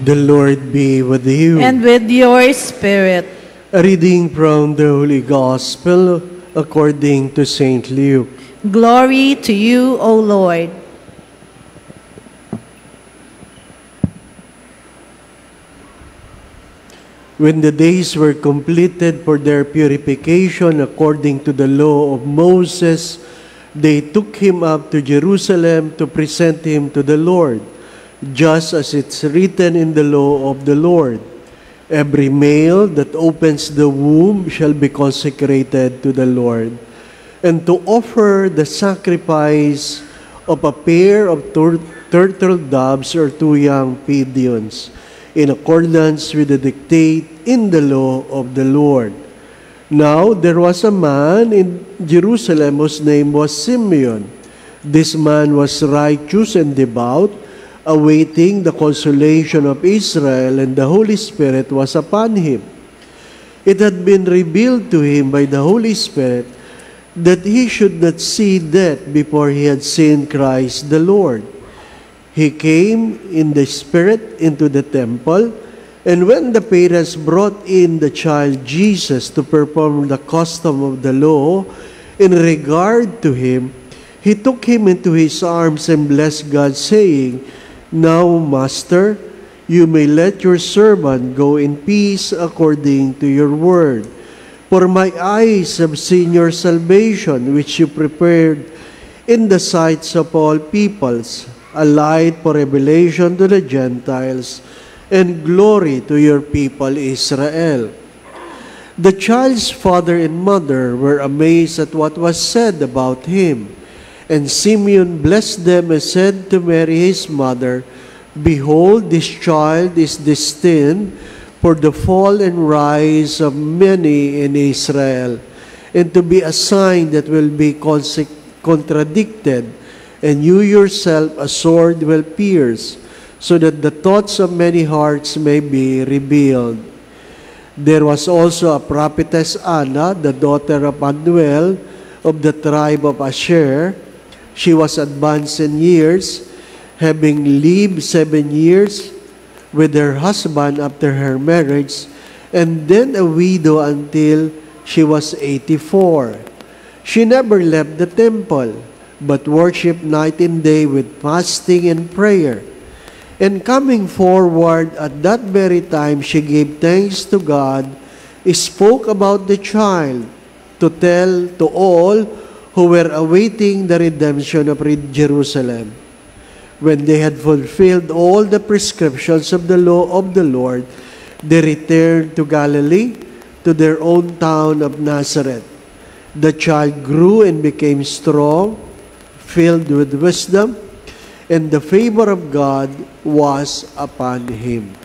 The Lord be with you. And with your spirit. A reading from the Holy Gospel according to St. Luke. Glory to you, O Lord. When the days were completed for their purification according to the law of Moses, they took him up to Jerusalem to present him to the Lord, just as it's written in the law of the Lord. Every male that opens the womb shall be consecrated to the Lord, and to offer the sacrifice of a pair of turtle doves or 2 young pigeons, in accordance with the dictate in the law of the Lord. Now there was a man in Jerusalem whose name was Simeon. This man was righteous and devout, awaiting the consolation of Israel, and the Holy Spirit was upon him. It had been revealed to him by the Holy Spirit that he should not see death before he had seen Christ the Lord. He came in the Spirit into the temple, and when the parents brought in the child Jesus to perform the custom of the law in regard to him, he took him into his arms and blessed God, saying, "Now, Master, you may let your servant go in peace according to your word. For my eyes have seen your salvation, which you prepared in the sights of all peoples, a light for revelation to the Gentiles, and glory to your people Israel." The child's father and mother were amazed at what was said about him. And Simeon blessed them and said to Mary his mother, "Behold, this child is destined for the fall and rise of many in Israel, and to be a sign that will be contradicted, and you yourself a sword will pierce, so that the thoughts of many hearts may be revealed." There was also a prophetess Anna, the daughter of Phanuel, of the tribe of Asher. She was advanced in years, having lived 7 years with her husband after her marriage, and then a widow until she was 84. She never left the temple, but worshipped night and day with fasting and prayer. And coming forward at that very time, she gave thanks to God, spoke about the child, to tell to all who were awaiting the redemption of Jerusalem. When they had fulfilled all the prescriptions of the law of the Lord, they returned to Galilee, to their own town of Nazareth. The child grew and became strong, filled with wisdom, and the favor of God was upon him.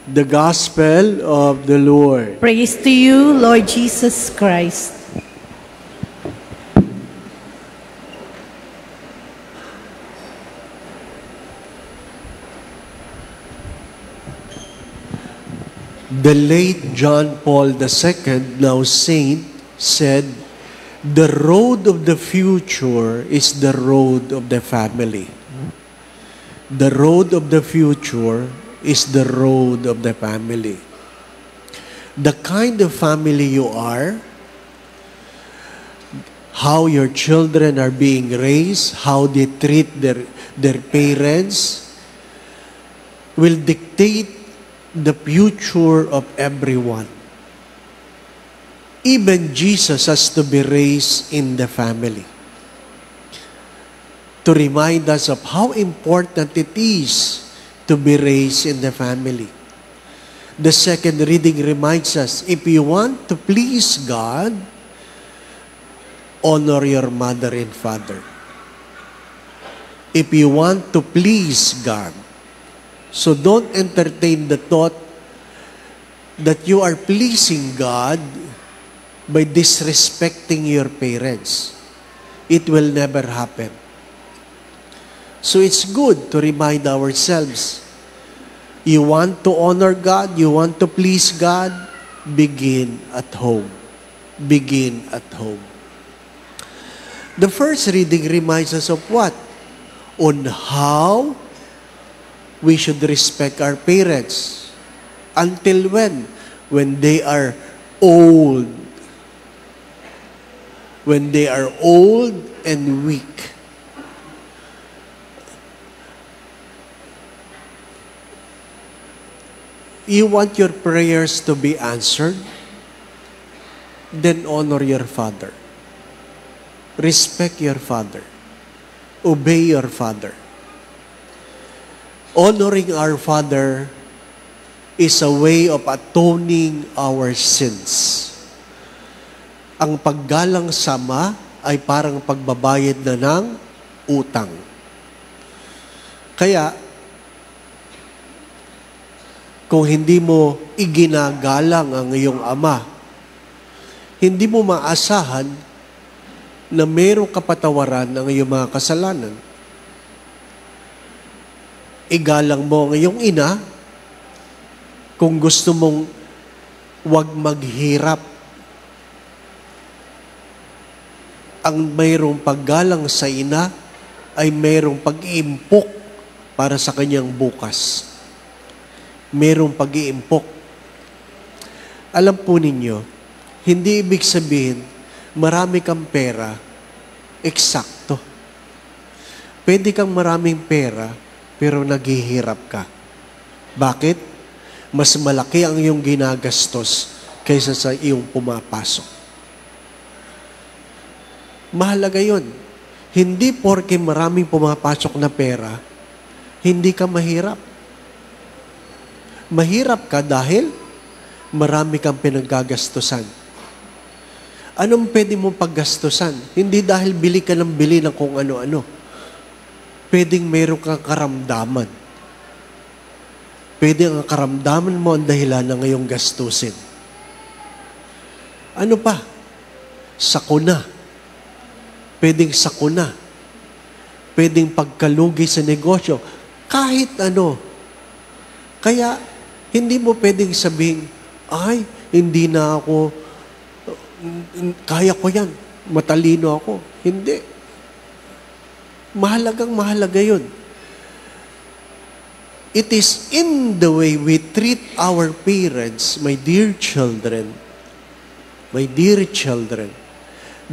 The Gospel of the Lord. Praise to you, Lord Jesus Christ. The late John Paul II, now saint, said, "The road of the future is the road of the family." The road of the future is the road of the family. The kind of family you are, how your children are being raised, how they treat their parents, will dictate the future of everyone. Even Jesus has to be raised in the family to remind us of how important it is to be raised in the family. The second reading reminds us, if you want to please God, honor your mother and father. If you want to please God, so don't entertain the thought that you are pleasing God by disrespecting your parents. It will never happen. So it's good to remind ourselves, you want to honor God, you want to please God, begin at home. Begin at home. The first reading reminds us of what? On how we should respect our parents. Until when? When they are old. When they are old and weak. You want your prayers to be answered? Then honor your father. Respect your father. Obey your father. Honoring our father is a way of atoning our sins. Ang paggalang sa ama ay parang pagbabayad na ng utang. Kaya, kung hindi mo iginagalang ang iyong ama, hindi mo maasahan na mayroong kapatawaran ng iyong mga kasalanan. Igalang mo ang iyong ina kung gusto mong huwag maghirap. Ang mayroong paggalang sa ina ay mayroong pag-iimpok para sa kanyang bukas. Mayroong pag-iimpok. Alam po ninyo, hindi ibig sabihin marami kang pera, eksakto. Pwede kang maraming pera, pero naghihirap ka. Bakit? Mas malaki ang iyong ginagastos kaysa sa iyong pumapasok. Mahalaga yun. Hindi porke maraming pumapasok na pera, hindi ka mahirap. Mahirap ka dahil marami kang pinaggagastusan. Anong pwede mong paggastusan? Hindi dahil bili ka ng bili ng kung ano-ano. Pwedeng meron kang karamdaman. Pwede ang karamdaman mo ang dahilan ng ngayong gastusin. Ano pa? Sakuna. Pwedeng sakuna. Pwedeng pagkalugi sa negosyo. Kahit ano. Kaya, hindi mo pwedeng sabihin, ay, hindi na ako kaya ko yan. Matalino ako. Hindi. Mahalaga yun. It is in the way we treat our parents, my dear children,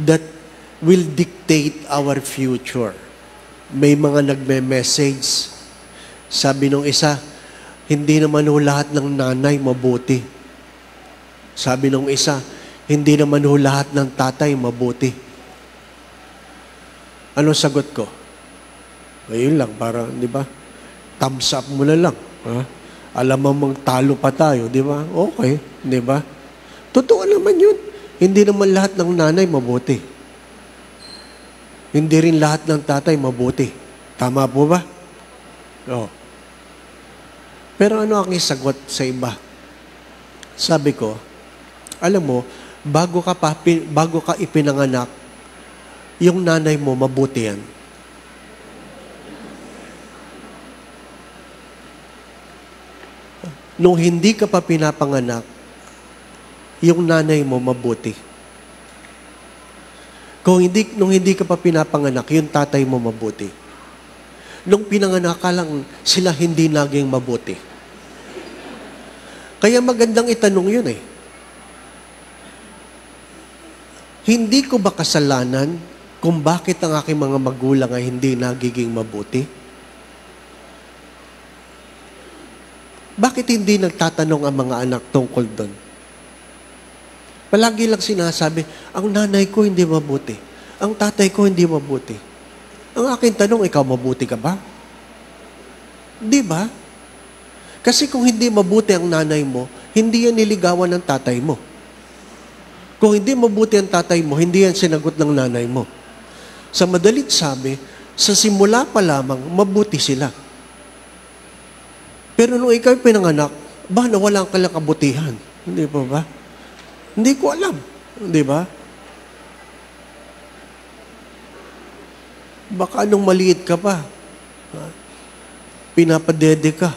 that will dictate our future. May mga nagme-message. Sabi nung isa, hindi naman ho lahat ng nanay mabuti. Sabi nung isa, hindi naman ho lahat ng tatay mabuti. Ano sagot ko? Ayun lang, para, di ba? Thumbs up mo na lang. Ha? Alam mo talo pa tayo, di ba? Okay, di ba? Totoo naman yun. Hindi naman lahat ng nanay mabuti. Hindi rin lahat ng tatay mabuti. Tama po ba? Oo. Pero ano ang isagot sa iba? Sabi ko, alam mo, bago ka ipinanganak, yung nanay mo, mabuti yan. Nung hindi ka pa pinapanganak, yung nanay mo, mabuti. Nung hindi ka pa pinapanganak, yung tatay mo, mabuti. Nung pinanganak ka lang, sila hindi naging mabuti. Kaya magandang itanong yun eh. Hindi ko ba kasalanan kung bakit ang aking mga magulang ay hindi nagiging mabuti? Bakit hindi nagtatanong ang mga anak tungkol doon? Palagi lang sinasabi, ang nanay ko hindi mabuti. Ang tatay ko hindi mabuti. Ang aking tanong, ikaw mabuti ka ba? Di ba? Kasi kung hindi mabuti ang nanay mo, hindi yan niligawan ng tatay mo. Kung hindi mabuti ang tatay mo, hindi yan sinagot ng nanay mo. Sa madalit sabi, sa simula pa lamang, mabuti sila. Pero nung ikaw pinanganak, nawala ka lang kabutihan. Hindi pa ba? Hindi ko alam. Di ba? Baka nung maliit ka pa, pinapadede ka.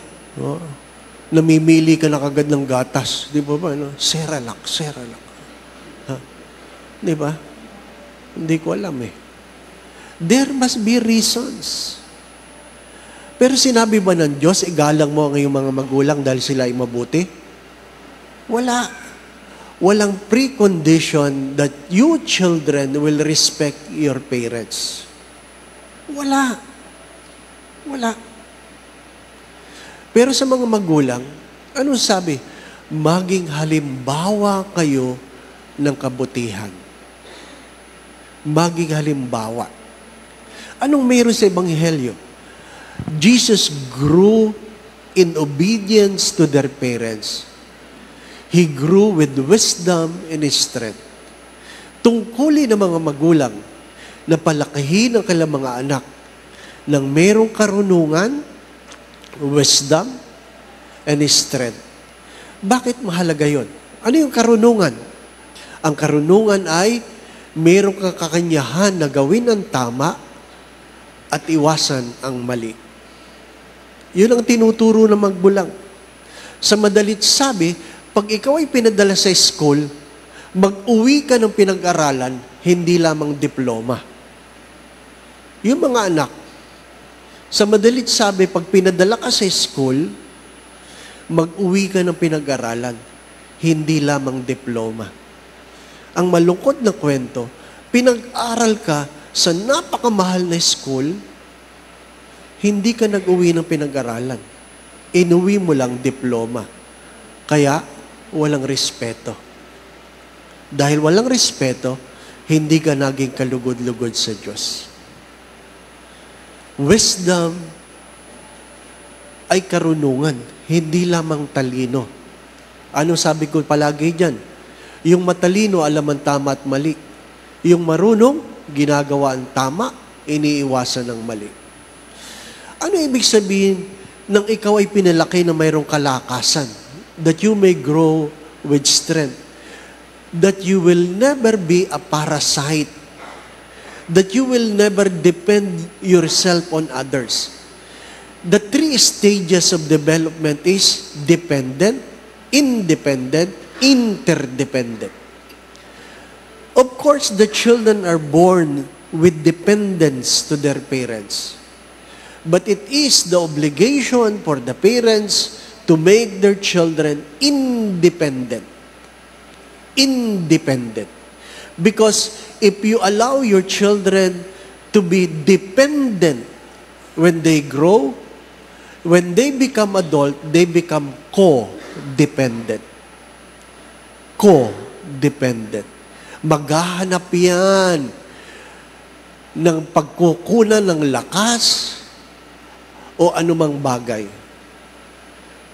Namimili ka na kagad ng gatas. Di ba ba? Cerelac. Ha? Di ba? Hindi ko alam eh. There must be reasons. Pero sinabi ba ng Diyos, igalang mo ang iyong mga magulang dahil sila ay mabuti? Wala. Walang precondition that you children will respect your parents. Wala. Wala. Pero sa mga magulang, anong sabi? Maging halimbawa kayo ng kabutihan. Maging halimbawa. Anong meron sa Ebanghelyo? Jesus grew in obedience to their parents. He grew with wisdom and strength. Tungkulin ng mga magulang na palakihin ang kanilang mga anak ng merong karunungan, wisdom, and strength. Bakit mahalaga yon? Ano yung karunungan? Ang karunungan ay merong kakakanyahan na gawin ang tama at iwasan ang mali. Yun ang tinuturo ng magbulang. Sa madalit sabi, pag ikaw ay pinadala sa school, mag-uwi ka ng pinag-aralan, hindi lamang diploma. Yung mga anak, sa madalit sabi, pag pinadala ka sa school, mag-uwi ka ng pinag-aralan, hindi lamang diploma. Ang malungkot na kwento, pinag-aral ka sa napakamahal na school, hindi ka nag-uwi ng pinag-aralan. Inuwi mo lang diploma. Kaya, walang respeto. Dahil walang respeto, hindi ka naging kalugod-lugod sa Diyos. Wisdom ay karunungan, hindi lamang talino. Ano sabi ko palagi dyan? Yung matalino, alam ang tama at mali. Yung marunong, ginagawa ang tama, iniiwasan ang mali. Ano ibig sabihin nang ikaw ay pinalaki na mayroong kalakasan? That you may grow with strength. That you will never be a parasite. That you will never depend yourself on others. The 3 stages of development is dependent, independent, interdependent. Of course, the children are born with dependence to their parents. But it is the obligation for the parents to make their children independent. Independent. Because if you allow your children to be dependent when they grow, when they become adult, they become co-dependent. Co-dependent. Maghahanap yan ng pagkukunan ng lakas o anumang bagay.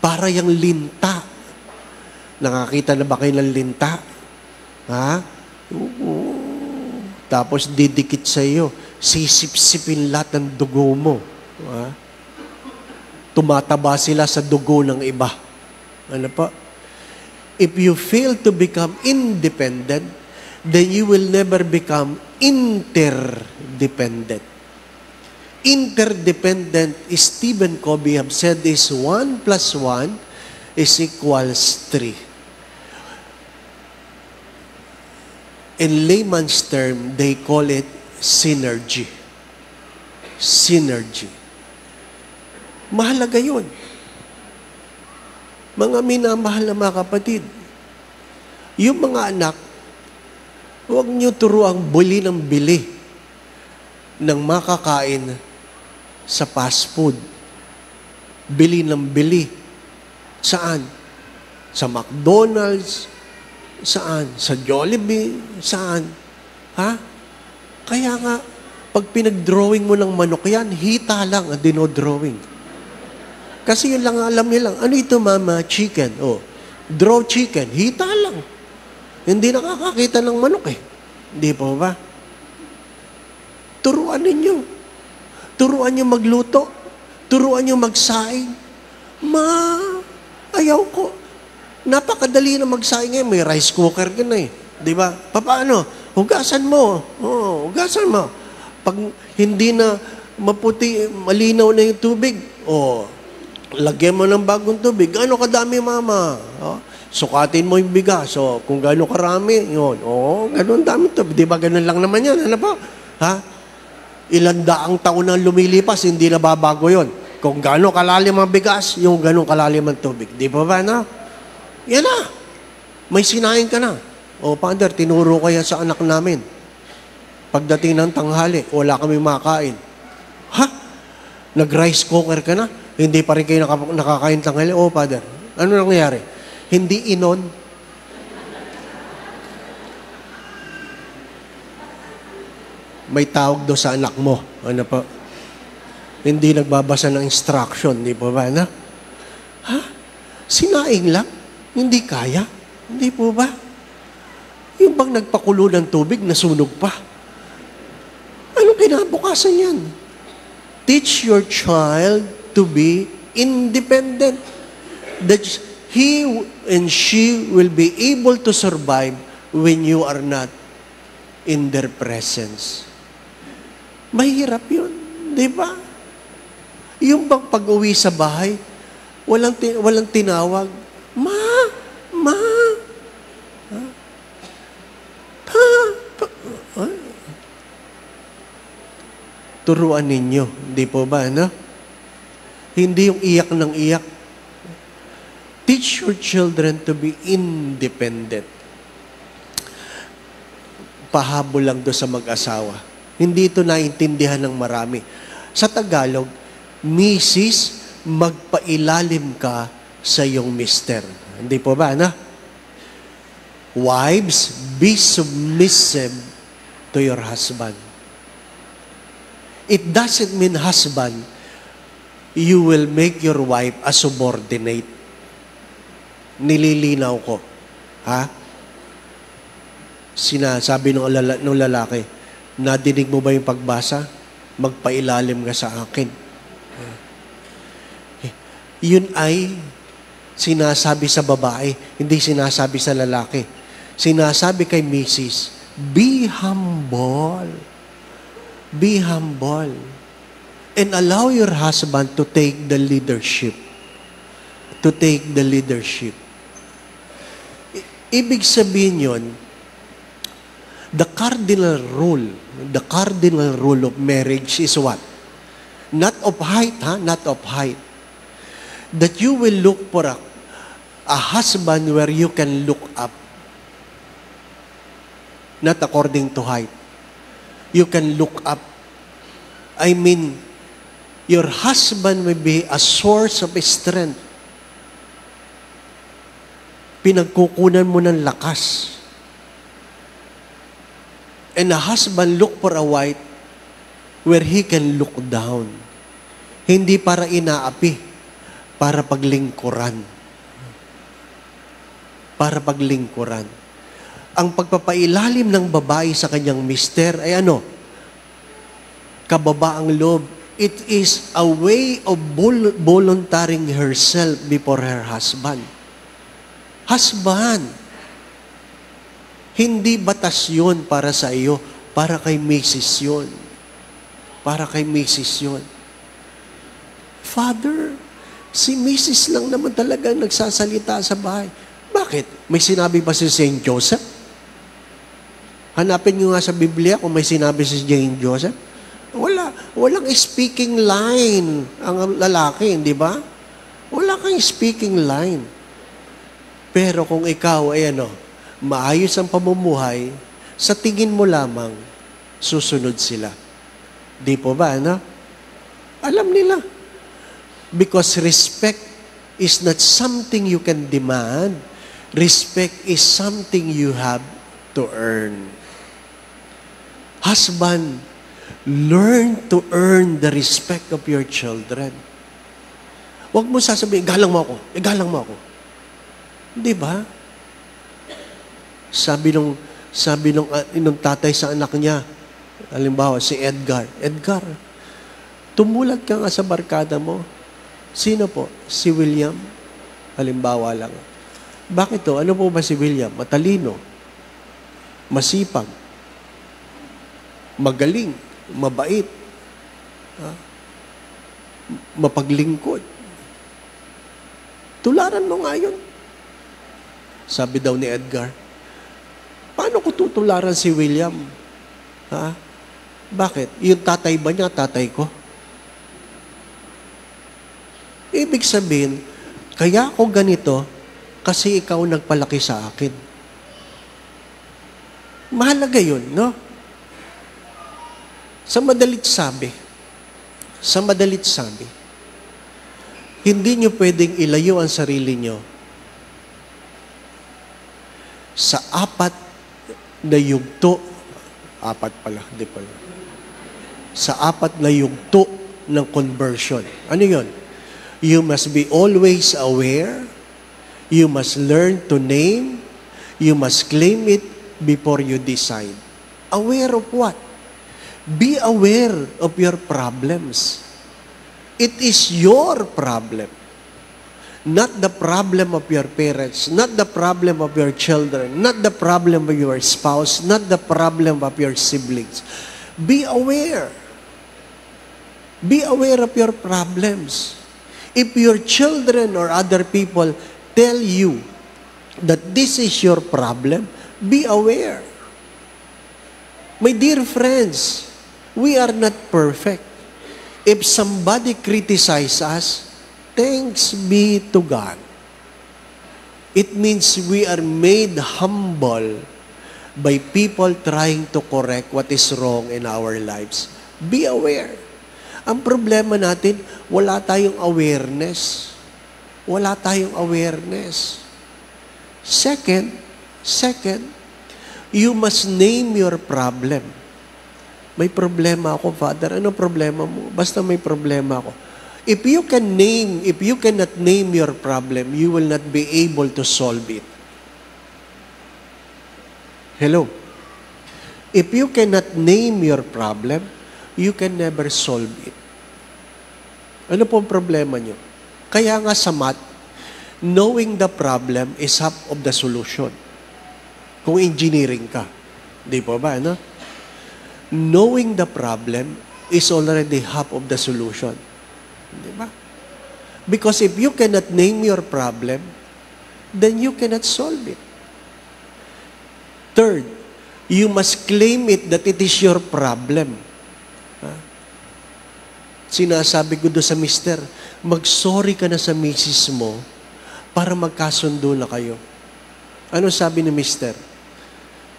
Para yung linta. Nakakita na ba kayo ng linta? Ha? Oo. Tapos didikit sa iyo. Sisip-sipin lahat ng dugo mo. Ha? Tumataba sila sa dugo ng iba. Ano pa? If you fail to become independent, then you will never become interdependent. Interdependent, Stephen Covey have said is 1 plus 1 is equals 3. In layman's term, they call it synergy. Synergy. Mahalaga yun. Mga minamahal na mga kapatid, yung mga anak, huwag niyo turuang bili ng bili ng makakain sa fast food. Bili ng bili. Saan? Sa McDonald's. Saan? Sa Jollibee. Saan? Ha? Kaya nga, pag pinag-drawing mo ng manok yan, hita lang ang dinodrawing. Kasi yun lang alam nilang, ano ito mama? Chicken. Oh, draw chicken. Hita lang. Hindi nakakakita ng manok eh. Hindi po ba? Turuan ninyo. Turuan nyo magluto. Turuan nyo magsaing. Ayaw ko. Napakadali na magsaing eh. May rice cooker ka na eh. Di ba? Paano? Hugasan mo. Oh, hugasan mo. Pag hindi na maputi, malinaw na yung tubig, lagyan mo ng bagong tubig. Gaano kadami, mama? Sukatin mo yung bigas. So, kung gaano karami, yun. Ganun dami to. Di ba ganun lang naman yan? Ano ba? Ha? Ilang daang taon na lumilipas, hindi na babago yon. Kung gano'ng kalalim ang bigas, yung gano'ng kalalim ang tubig. Di ba ba na? Yan na. May sinain ka na. O, Father, tinuro ko yan sa anak namin. Pagdating ng tanghali, wala kami makain. Ha? Nag-rice cooker ka na? Hindi pa rin kayo nakakain tanghali? O, Father, ano nangyayari? Hindi inon. May tawag do sa anak mo. Ano pa? Hindi nagbabasa ng instruction. Di po ba na? Ha? Sinaing lang? Hindi kaya? Hindi po ba? Yung bang nagpakulo ng tubig, nasunog pa? Anong kinabukasan yan? Teach your child to be independent. That he and she will be able to survive when you are not in their presence. Mahirap yun, di ba? Yung bang pag-uwi sa bahay, walang tinawag, Ma! Turuan ninyo, di po ba, no? Hindi yung iyak ng iyak. Teach your children to be independent. Pahabol lang do sa mag-asawa. Hindi ito naintindihan ng marami. Sa Tagalog, Mrs., magpailalim ka sa iyong mister. Hindi po ba, na? Wives, be submissive to your husband. It doesn't mean husband, you will make your wife a subordinate. Nililinaw ko. Ha? Sinasabi ng lalaki, nadinig mo ba yung pagbasa? Magpailalim ka sa akin. Yun ay sinasabi sa babae, hindi sinasabi sa lalaki. Sinasabi kay Mrs., be humble. Be humble. And allow your husband to take the leadership. To take the leadership. Ibig sabihin yun, the cardinal rule of marriage is what? Not of height, ha? Not of height. That you will look for a husband where you can look up. Not according to height. You can look up. I mean, your husband may be a source of strength. Pinagkukunan mo ng lakas. And a husband look for a wife where he can look down. Hindi para inaapi, para paglingkuran. Para paglingkuran. Ang pagpapailalim ng babae sa kanyang mister ay ano? Kababaang loob. It is a way of volunteering herself before her husband. Husband, hindi batas yun para sa iyo, para kay Mrs. yun. Para kay Mrs. yun. Father, si Mrs. lang naman talaga nagsasalita sa bahay. Bakit? May sinabi ba si Saint Joseph? Hanapin nyo nga sa Biblia kung may sinabi si Saint Joseph. Walang speaking line ang lalaki, di ba? Wala kang speaking line. Pero kung ikaw ay maayos ang pamumuhay, sa tingin mo lamang, susunod sila. Di po ba, Alam nila. Because respect is not something you can demand. Respect is something you have to earn. Husband, learn to earn the respect of your children. Huwag mo sasabihin, igalang mo ako. Di ba? Sabi nung tatay sa anak niya, halimbawa si Edgar, tumulag ka nga sa barkada mo. Sino po? Si William. Halimbawa lang. Bakit to? Ano po ba si William? Matalino. Masipag. Magaling. Mabait. Mapaglingkod. Tularan mo nga yun. Sabi daw ni Edgar, paano ko tutularan si William? Bakit? Yung tatay ba niya, tatay ko? Ibig sabihin, kaya ako ganito, kasi ikaw nagpalaki sa akin. Mahalaga yun, no? Sa madalit sabi, hindi nyo pwedeng ilayo ang sarili nyo sa apat na yugto, sa apat na yugto ng conversion. Ano yun? You must be always aware, you must learn to name, you must claim it before you decide. Aware of what? Be aware of your problems. It is your problem. Not the problem of your parents, not the problem of your children, not the problem of your spouse, not the problem of your siblings. Be aware. Be aware of your problems. If your children or other people tell you that this is your problem, be aware. My dear friends, we are not perfect. If somebody criticizes us, thanks be to God. It means we are made humble by people trying to correct what is wrong in our lives. Be aware. Ang problema natin, wala tayong awareness. Wala tayong awareness. Second, you must name your problem. May problema ako, Father. Ano problema mo? Basta may problema ako. If you cannot name your problem, you will not be able to solve it. Hello? If you cannot name your problem, you can never solve it. Ano po ang problema nyo? Kaya nga sa math, knowing the problem is half of the solution. Kung engineering ka. Di po ba, ano? Knowing the problem is already half of the solution. Di ba? Because if you cannot name your problem, then you cannot solve it. Third, you must claim it that it is your problem. Sinasabi ko doon sa mister, mag-sorry ka na sa misis mo para magkasundo na kayo. Ano sabi ni mister?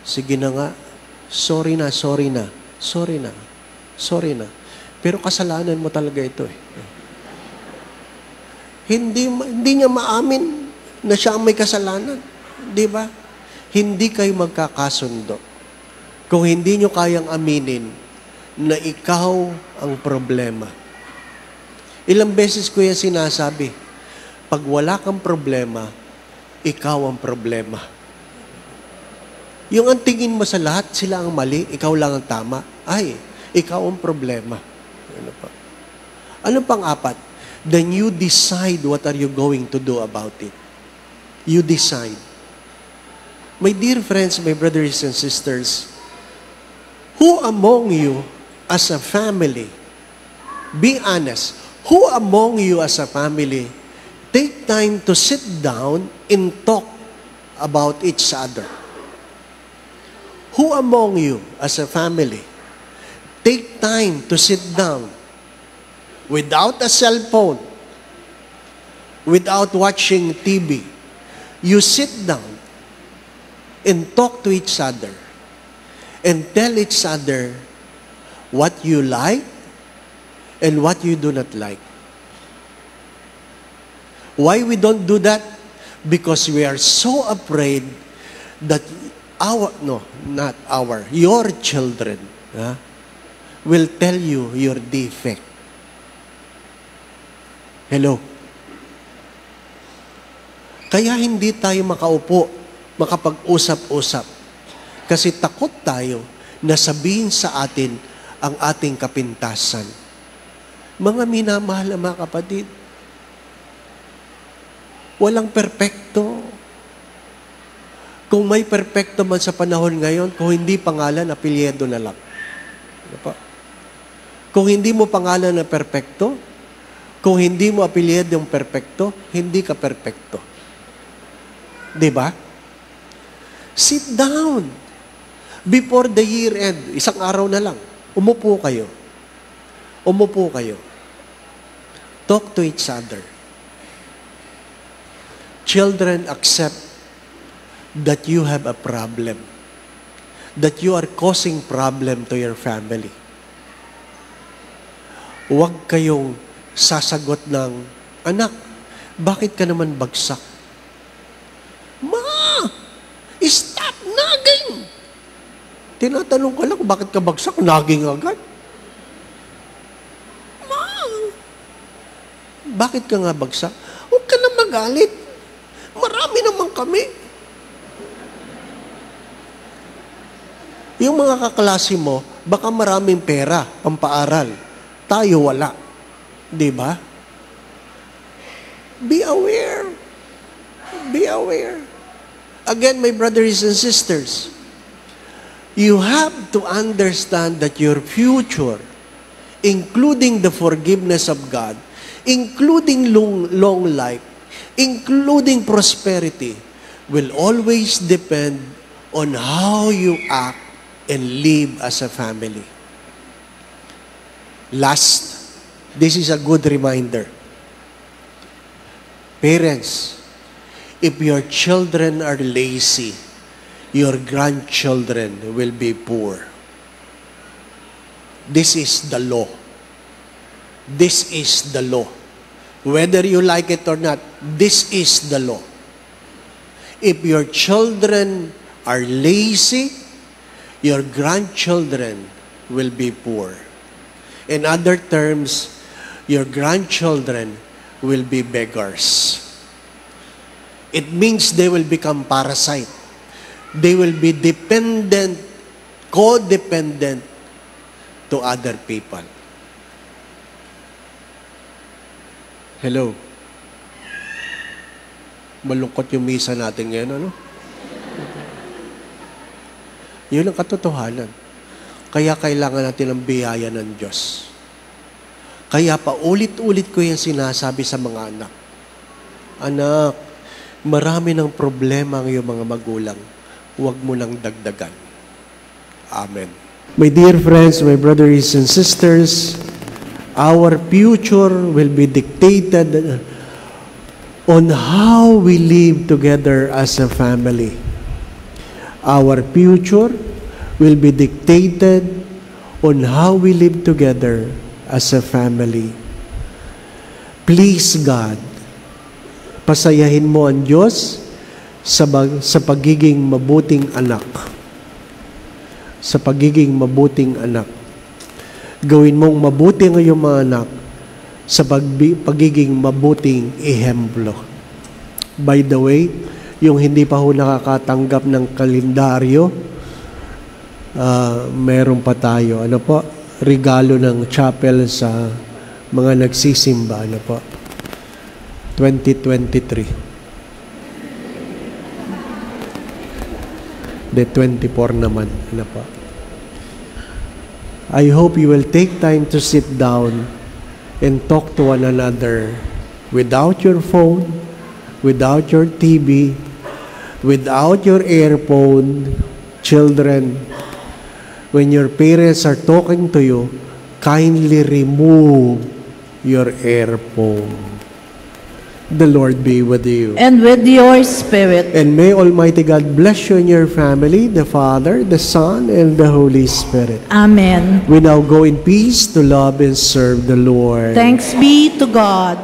Sige na nga, sorry na. Pero kasalanan mo talaga ito eh. Hindi niya maamin na siya ang may kasalanan. Di ba? Hindi kayo magkakasundo. Kung hindi niyo kayang aminin na ikaw ang problema. Ilang beses ko yan sinasabi, pag wala kang problema, ikaw ang problema. Yung ang tingin mo sa lahat, sila ang mali, ikaw lang ang tama. Ay, ikaw ang problema. Ano pa? Ano pang apat? Then you decide what are you going to do about it. You decide. My dear friends, my brothers and sisters, who among you as a family, be honest, who among you as a family take time to sit down and talk about each other? Who among you as a family take time to sit down without a cell phone, without watching TV? You sit down and talk to each other and tell each other what you like and what you do not like. Why we don't do that? Because we are so afraid that your children will tell you your defect. Hello? Kaya hindi tayo makapag-usap-usap. Kasi takot tayo na sabihin sa atin ang ating kapintasan. Mga minamahal na mga kapatid, walang perpekto. Kung may perpekto man sa panahon ngayon, kung hindi pangalan, apelyido na lang. Ano pa? Kung hindi mo pangalan na perpekto, kung hindi mo apelyido yung perpekto, hindi ka perpekto. Diba? Sit down before the year end. Isang araw na lang. Umupo kayo. Umupo kayo. Talk to each other. Children, accept that you have a problem. That you are causing problem to your family. Huwag kayong sasagot ng, anak, bakit ka naman bagsak? Ma! Stop nagging! Tinatanong ko lang, bakit ka bagsak? Nagging agad. Ma! Bakit ka nga bagsak? Huwag ka na magalit. Marami naman kami. Yung mga kaklase mo, baka maraming pera, pampaaral. Tayo wala. Di ba? Be aware. Be aware. Again, my brothers and sisters, you have to understand that your future, including the forgiveness of God, including long life, including prosperity, will always depend on how you act and live as a family. Last, this is a good reminder. Parents, if your children are lazy, your grandchildren will be poor. This is the law. This is the law. Whether you like it or not, this is the law. If your children are lazy, your grandchildren will be poor. In other terms, your grandchildren will be beggars. It means they will become parasite. They will be dependent, codependent to other people. Hello? Malungkot yung misa natin ngayon, ano? Yun ang katotohanan. Kaya kailangan natin ng biyaya ng Diyos. Kaya pa ulit-ulit ko yung sinasabi sa mga anak. Anak, marami ng problema ang iyong mga magulang. Huwag mo nang dagdagan. Amen. My dear friends, my brothers and sisters, our future will be dictated on how we live together as a family. Our future will be dictated on how we live together as a family. Please God, pasayahin mo ang Diyos sa pagiging mabuting anak. Sa pagiging mabuting anak. Gawin mong mabuti ang iyong mga anak sa pagiging mabuting ehemplo. By the way, yung hindi pa ho nakakatanggap ng kalendaryo, meron pa tayo. Ano po? Regalo ng chapel sa mga nagsisimba. Ano po? 2023. The 24 naman. Ano po? I hope you will take time to sit down and talk to one another without your phone, without your TV, without your earphone. Children, when your parents are talking to you, kindly remove your earphone. The Lord be with you. And with your spirit. And may Almighty God bless you and your family, the Father, the Son, and the Holy Spirit. Amen. We now go in peace to love and serve the Lord. Thanks be to God.